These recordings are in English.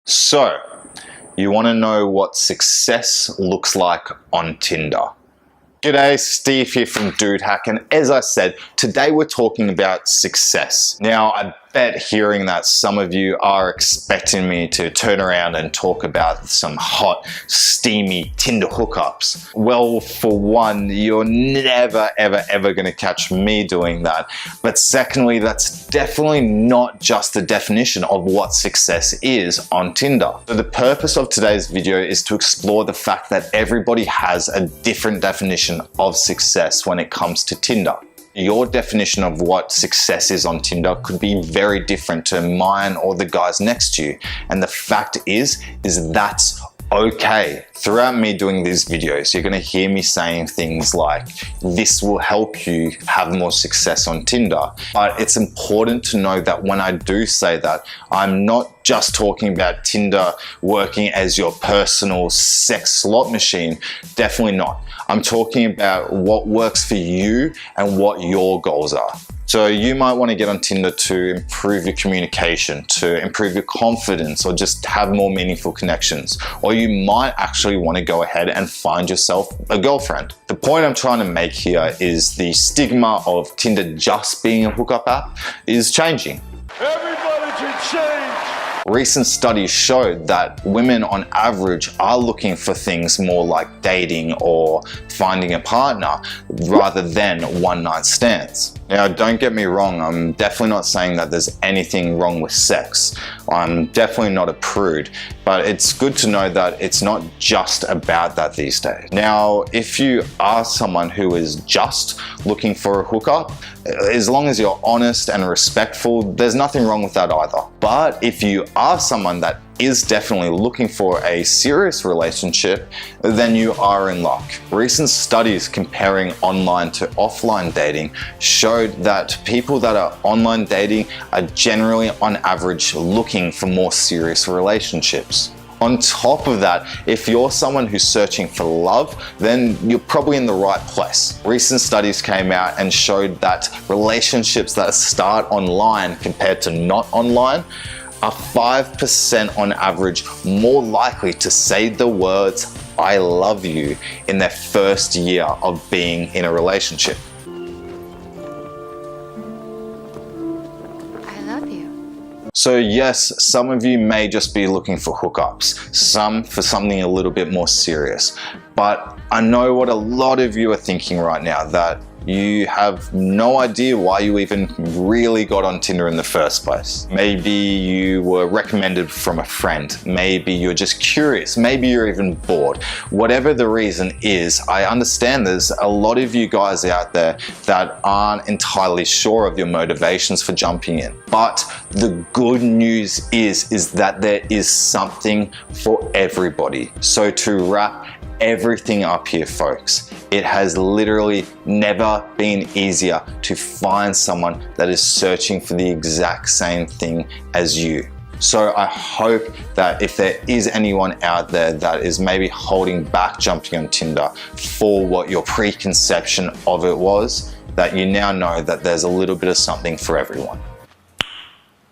So, you want to know what success looks like on Tinder? G'day, Steve here from Dude Hack, and as I said, today we're talking about success. Now, I bet hearing that some of you are expecting me to turn around and talk about some hot, steamy Tinder hookups. Well, for one, you're never, ever gonna catch me doing that. But secondly, that's definitely not just the definition of what success is on Tinder. So the purpose of today's video is to explore the fact that everybody has a different definition of success when it comes to Tinder. Your definition of what success is on Tinder could be very different to mine or the guys next to you. And the fact is that's okay. Throughout me doing these videos, you're gonna hear me saying things like, this will help you have more success on Tinder. But it's important to know that when I do say that, I'm not just talking about Tinder working as your personal sex slot machine. Definitely not. I'm talking about what works for you and what your goals are. So you might want to get on Tinder to improve your communication, to improve your confidence, or just have more meaningful connections. Or you might actually want to go ahead and find yourself a girlfriend. The point I'm trying to make here is the stigma of Tinder just being a hookup app is changing. Everybody should change. Recent studies showed that women on average are looking for things more like dating or finding a partner rather than one-night stands. Now, don't get me wrong, I'm definitely not saying that there's anything wrong with sex. I'm definitely not a prude, but it's good to know that it's not just about that these days. Now, if you are someone who is just looking for a hookup, as long as you're honest and respectful, there's nothing wrong with that either. But if you are someone that is definitely looking for a serious relationship, then you are in luck. Recent studies comparing online to offline dating showed that people that are online dating are generally on average looking for more serious relationships. On top of that, if you're someone who's searching for love, then you're probably in the right place. Recent studies came out and showed that relationships that start online compared to not online are 5% on average more likely to say the words "I love you" in their first year of being in a relationship. I love you. So yes, some of you may just be looking for hookups, some for something a little bit more serious. But I know what a lot of you are thinking right now, that you have no idea why you even really got on Tinder in the first place. Maybe you were recommended from a friend. Maybe you're just curious. Maybe you're even bored. Whatever the reason is, I understand there's a lot of you guys out there that aren't entirely sure of your motivations for jumping in. But the good news is that there is something for everybody. So to wrap everything up here, folks, it has literally never been easier to find someone that is searching for the exact same thing as you. So I hope that if there is anyone out there that is maybe holding back jumping on Tinder for what your preconception of it was, that you now know that there's a little bit of something for everyone.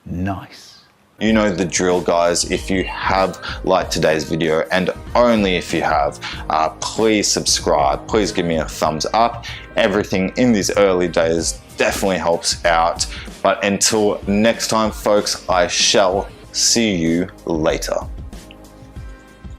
Nice. You know the drill, guys. If you have liked today's video, and only if you have, please subscribe. Please give me a thumbs up. Everything in these early days definitely helps out. But until next time, folks, I shall see you later.